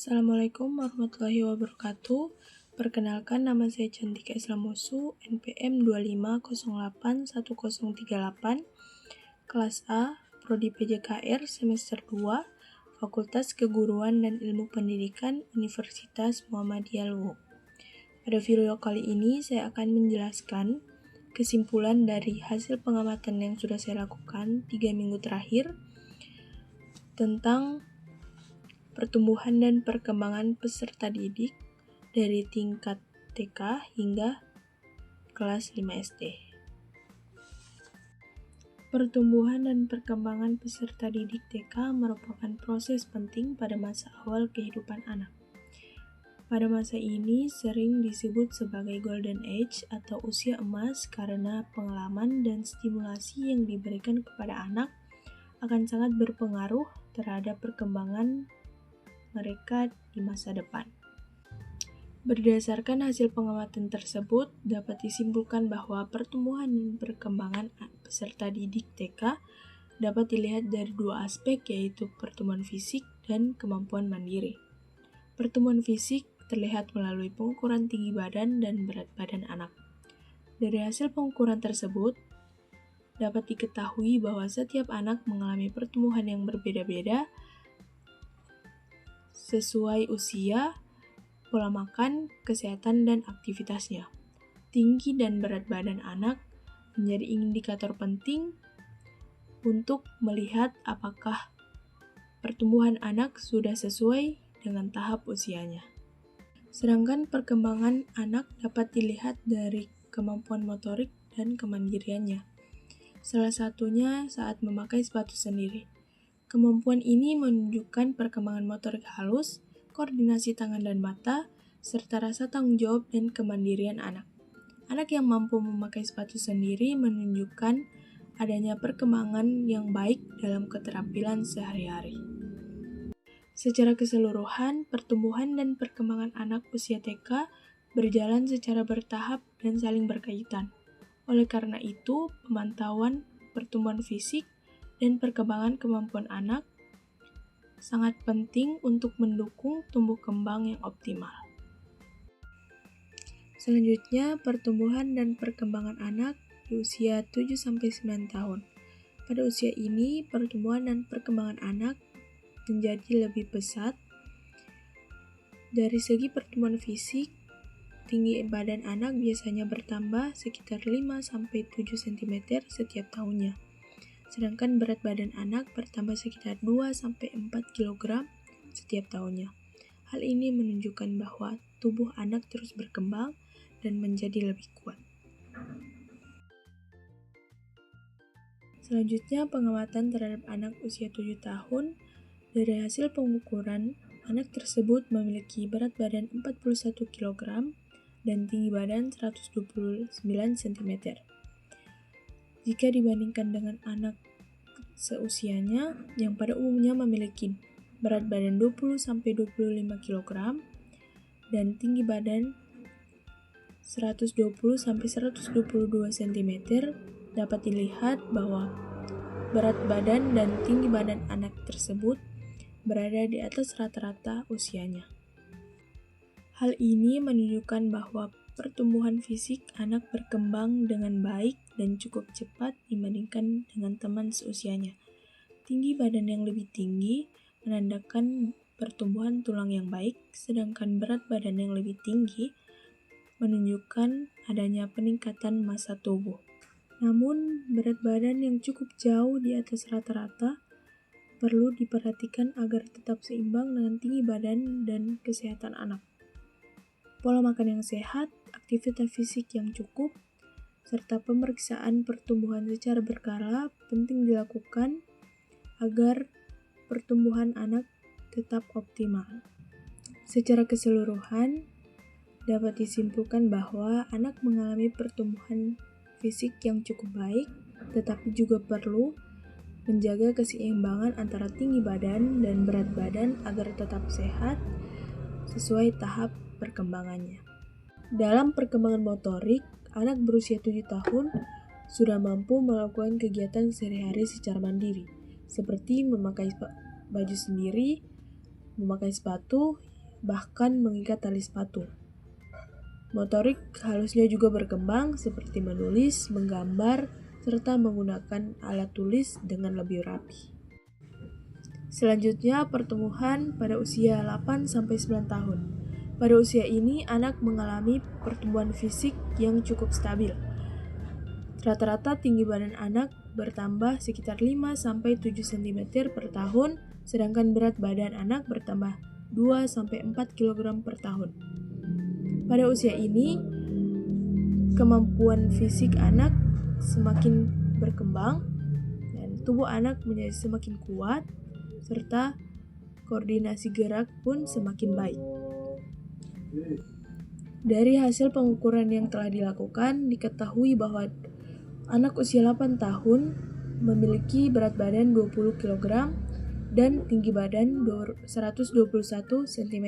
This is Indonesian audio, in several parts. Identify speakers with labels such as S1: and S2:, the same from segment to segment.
S1: Assalamualaikum warahmatullahi wabarakatuh. Perkenalkan, nama saya Cantika Islamosu, NPM 25081038, kelas A, Prodi PJKR semester 2, Fakultas Keguruan dan Ilmu Pendidikan Universitas Muhammadiyah Luwu. Pada video kali ini saya akan menjelaskan kesimpulan dari hasil pengamatan yang sudah saya lakukan 3 minggu terakhir tentang pertumbuhan dan perkembangan peserta didik dari tingkat TK hingga kelas 5 SD. Pertumbuhan dan perkembangan peserta didik TK merupakan proses penting pada masa awal kehidupan anak. Pada masa ini sering disebut sebagai Golden Age atau usia emas karena pengalaman dan stimulasi yang diberikan kepada anak akan sangat berpengaruh terhadap perkembangan mereka di masa depan. Berdasarkan hasil pengamatan tersebut, dapat disimpulkan bahwa pertumbuhan dan perkembangan peserta didik TK dapat dilihat dari dua aspek, yaitu pertumbuhan fisik dan kemampuan mandiri. Pertumbuhan fisik terlihat melalui pengukuran tinggi badan dan berat badan anak. Dari hasil pengukuran tersebut, dapat diketahui bahwa setiap anak mengalami pertumbuhan yang berbeda-beda sesuai usia, pola makan, kesehatan, dan aktivitasnya. Tinggi dan berat badan anak menjadi indikator penting untuk melihat apakah pertumbuhan anak sudah sesuai dengan tahap usianya. Sedangkan perkembangan anak dapat dilihat dari kemampuan motorik dan kemandiriannya. Salah satunya saat memakai sepatu sendiri. Kemampuan ini menunjukkan perkembangan motorik halus, koordinasi tangan dan mata, serta rasa tanggung jawab dan kemandirian anak. Anak yang mampu memakai sepatu sendiri menunjukkan adanya perkembangan yang baik dalam keterampilan sehari-hari. Secara keseluruhan, pertumbuhan dan perkembangan anak usia TK berjalan secara bertahap dan saling berkaitan. Oleh karena itu, pemantauan pertumbuhan fisik dan perkembangan kemampuan anak sangat penting untuk mendukung tumbuh kembang yang optimal. Selanjutnya, pertumbuhan dan perkembangan anak di usia 7-9 tahun. Pada usia ini, pertumbuhan dan perkembangan anak menjadi lebih pesat. Dari segi pertumbuhan fisik, tinggi badan anak biasanya bertambah sekitar 5-7 cm setiap tahunnya. Sedangkan berat badan anak bertambah sekitar 2-4 kg setiap tahunnya. Hal ini menunjukkan bahwa tubuh anak terus berkembang dan menjadi lebih kuat. Selanjutnya, pengamatan terhadap anak usia 7 tahun. Dari hasil pengukuran, anak tersebut memiliki berat badan 41 kg dan tinggi badan 129 cm. Jika dibandingkan dengan anak seusianya yang pada umumnya memiliki berat badan 20-25 kg dan tinggi badan 120-122 cm, dapat dilihat bahwa berat badan dan tinggi badan anak tersebut berada di atas rata-rata usianya. Hal ini menunjukkan bahwa pertumbuhan fisik anak berkembang dengan baik dan cukup cepat dibandingkan dengan teman seusianya. Tinggi badan yang lebih tinggi menandakan pertumbuhan tulang yang baik, sedangkan berat badan yang lebih tinggi menunjukkan adanya peningkatan massa tubuh. Namun, berat badan yang cukup jauh di atas rata-rata perlu diperhatikan agar tetap seimbang dengan tinggi badan dan kesehatan anak. Pola makan yang sehat, aktivitas fisik yang cukup, serta pemeriksaan pertumbuhan secara berkala penting dilakukan agar pertumbuhan anak tetap optimal. Secara keseluruhan, dapat disimpulkan bahwa anak mengalami pertumbuhan fisik yang cukup baik, tetapi juga perlu menjaga keseimbangan antara tinggi badan dan berat badan agar tetap sehat sesuai tahap perkembangannya. Dalam perkembangan motorik, anak berusia 7 tahun sudah mampu melakukan kegiatan sehari-hari secara mandiri, seperti memakai baju sendiri, memakai sepatu, bahkan mengikat tali sepatu. Motorik halusnya juga berkembang seperti menulis, menggambar, serta menggunakan alat tulis dengan lebih rapi. Selanjutnya, pertumbuhan pada usia 8-9 tahun. Pada usia ini, anak mengalami pertumbuhan fisik yang cukup stabil. Rata-rata tinggi badan anak bertambah sekitar 5-7 cm per tahun, sedangkan berat badan anak bertambah 2-4 kg per tahun. Pada usia ini, kemampuan fisik anak semakin berkembang dan tubuh anak menjadi semakin kuat, serta koordinasi gerak pun semakin baik. Dari hasil pengukuran yang telah dilakukan, diketahui bahwa anak usia 8 tahun memiliki berat badan 20 kg dan tinggi badan 121 cm.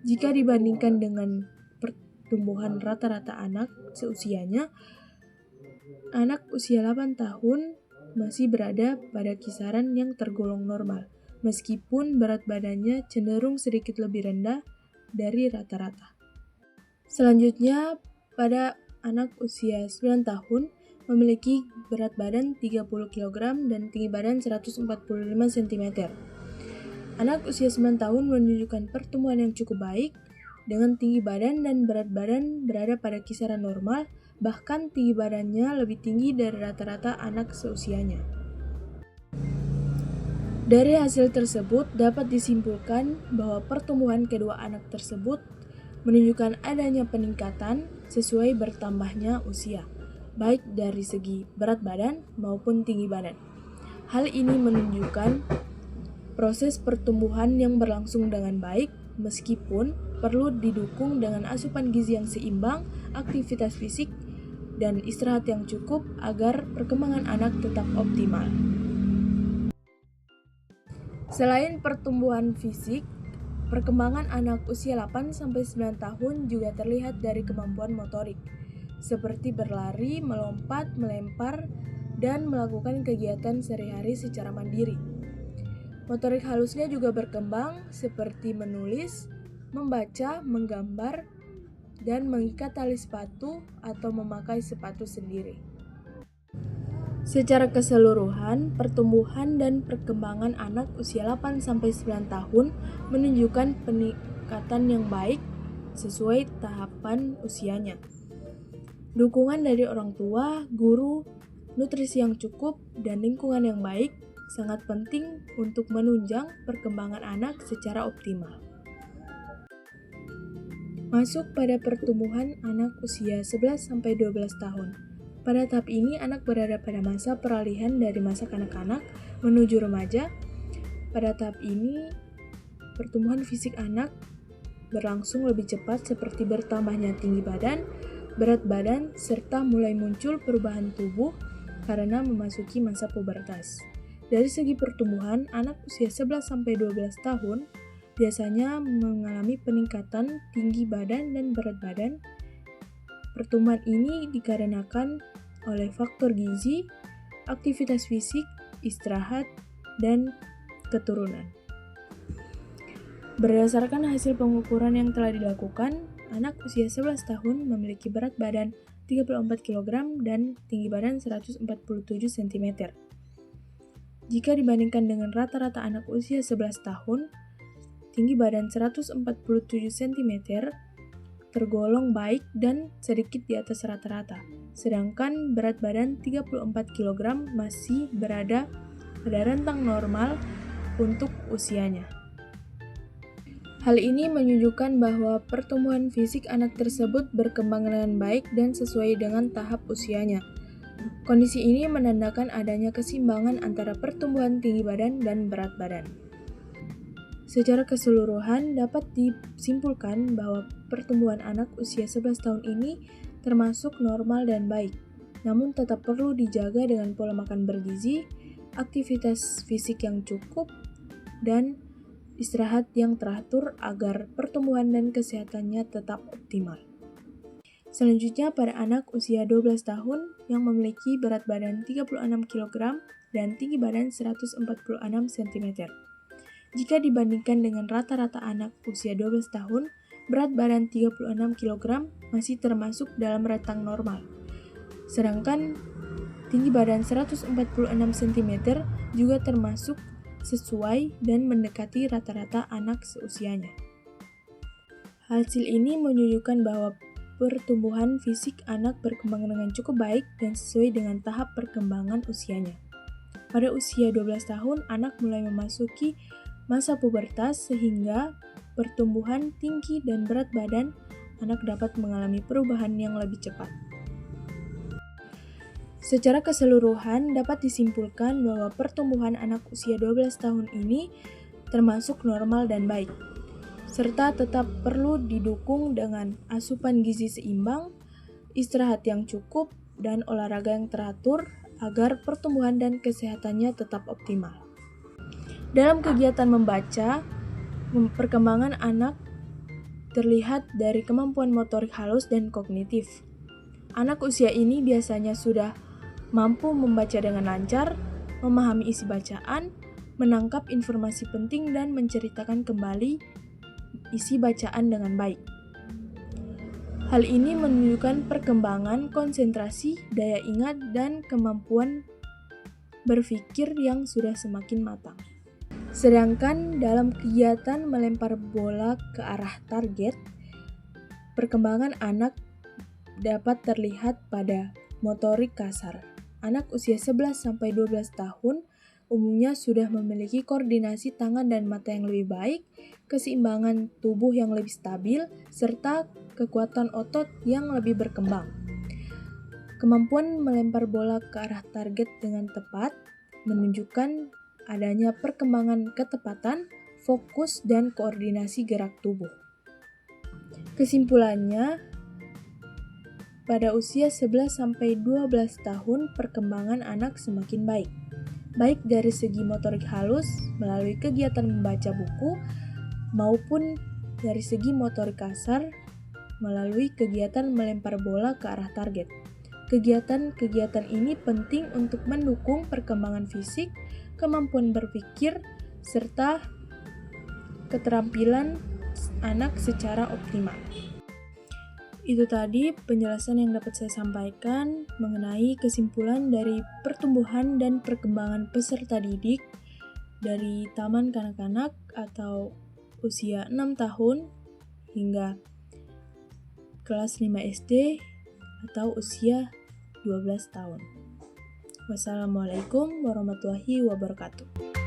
S1: Jika dibandingkan dengan pertumbuhan rata-rata anak seusianya, anak usia 8 tahun masih berada pada kisaran yang tergolong normal, meskipun berat badannya cenderung sedikit lebih rendah dari rata-rata. Selanjutnya, pada anak usia 9 tahun memiliki berat badan 30 kg dan tinggi badan 145 cm. Anak usia 9 tahun menunjukkan pertumbuhan yang cukup baik, dengan tinggi badan dan berat badan berada pada kisaran normal, bahkan tinggi badannya lebih tinggi dari rata-rata anak seusianya. Dari hasil tersebut dapat disimpulkan bahwa pertumbuhan kedua anak tersebut menunjukkan adanya peningkatan sesuai bertambahnya usia, baik dari segi berat badan maupun tinggi badan. Hal ini menunjukkan proses pertumbuhan yang berlangsung dengan baik, meskipun perlu didukung dengan asupan gizi yang seimbang, aktivitas fisik, dan istirahat yang cukup agar perkembangan anak tetap optimal. Selain pertumbuhan fisik, perkembangan anak usia 8-9 tahun juga terlihat dari kemampuan motorik, seperti berlari, melompat, melempar, dan melakukan kegiatan sehari-hari secara mandiri. Motorik halusnya juga berkembang seperti menulis, membaca, menggambar, dan mengikat tali sepatu atau memakai sepatu sendiri. Secara keseluruhan, pertumbuhan dan perkembangan anak usia 8-9 tahun menunjukkan peningkatan yang baik sesuai tahapan usianya. Dukungan dari orang tua, guru, nutrisi yang cukup, dan lingkungan yang baik sangat penting untuk menunjang perkembangan anak secara optimal. Masuk pada pertumbuhan anak usia 11-12 tahun. Pada tahap ini, anak berada pada masa peralihan dari masa kanak-kanak menuju remaja. Pada tahap ini, pertumbuhan fisik anak berlangsung lebih cepat seperti bertambahnya tinggi badan, berat badan, serta mulai muncul perubahan tubuh karena memasuki masa pubertas. Dari segi pertumbuhan, anak usia 11-12 tahun biasanya mengalami peningkatan tinggi badan dan berat badan. Pertumbuhan ini dikarenakan oleh faktor gizi, aktivitas fisik, istirahat, dan keturunan. Berdasarkan hasil pengukuran yang telah dilakukan, anak usia 11 tahun memiliki berat badan 34 kg dan tinggi badan 147 cm. Jika dibandingkan dengan rata-rata anak usia 11 tahun, tinggi badan 147 cm tergolong baik dan sedikit di atas rata-rata, sedangkan berat badan 34 kg masih berada pada rentang normal untuk usianya. Hal ini menunjukkan bahwa pertumbuhan fisik anak tersebut berkembang dengan baik dan sesuai dengan tahap usianya. Kondisi ini menandakan adanya keseimbangan antara pertumbuhan tinggi badan dan berat badan. Secara keseluruhan dapat disimpulkan bahwa pertumbuhan anak usia 11 tahun ini termasuk normal dan baik, namun tetap perlu dijaga dengan pola makan bergizi, aktivitas fisik yang cukup, dan istirahat yang teratur agar pertumbuhan dan kesehatannya tetap optimal. Selanjutnya pada anak usia 12 tahun yang memiliki berat badan 36 kg dan tinggi badan 146 cm. Jika dibandingkan dengan rata-rata anak usia 12 tahun, berat badan 36 kg masih termasuk dalam rentang normal. Sedangkan tinggi badan 146 cm juga termasuk sesuai dan mendekati rata-rata anak seusianya. Hasil ini menunjukkan bahwa pertumbuhan fisik anak berkembang dengan cukup baik dan sesuai dengan tahap perkembangan usianya. Pada usia 12 tahun, anak mulai memasuki masa pubertas sehingga pertumbuhan tinggi dan berat badan anak dapat mengalami perubahan yang lebih cepat. Secara keseluruhan dapat disimpulkan bahwa pertumbuhan anak usia 12 tahun ini termasuk normal dan baik, serta tetap perlu didukung dengan asupan gizi seimbang, istirahat yang cukup, dan olahraga yang teratur agar pertumbuhan dan kesehatannya tetap optimal. Dalam kegiatan membaca, perkembangan anak terlihat dari kemampuan motorik halus dan kognitif. Anak usia ini biasanya sudah mampu membaca dengan lancar, memahami isi bacaan, menangkap informasi penting, dan menceritakan kembali isi bacaan dengan baik. Hal ini menunjukkan perkembangan konsentrasi, daya ingat, dan kemampuan berpikir yang sudah semakin matang. Sedangkan dalam kegiatan melempar bola ke arah target, perkembangan anak dapat terlihat pada motorik kasar. Anak usia 11-12 tahun umumnya sudah memiliki koordinasi tangan dan mata yang lebih baik, keseimbangan tubuh yang lebih stabil, serta kekuatan otot yang lebih berkembang. Kemampuan melempar bola ke arah target dengan tepat menunjukkan adanya perkembangan ketepatan, fokus, dan koordinasi gerak tubuh. Kesimpulannya, pada usia 11-12 tahun perkembangan anak semakin baik, baik dari segi motorik halus melalui kegiatan membaca buku maupun dari segi motorik kasar melalui kegiatan melempar bola ke arah target. Kegiatan-kegiatan ini penting untuk mendukung perkembangan fisik, kemampuan berpikir, serta keterampilan anak secara optimal. Itu tadi penjelasan yang dapat saya sampaikan mengenai kesimpulan dari pertumbuhan dan perkembangan peserta didik dari taman kanak-kanak atau usia 6 tahun hingga kelas 5 SD atau usia 12 tahun. Wassalamualaikum warahmatullahi wabarakatuh.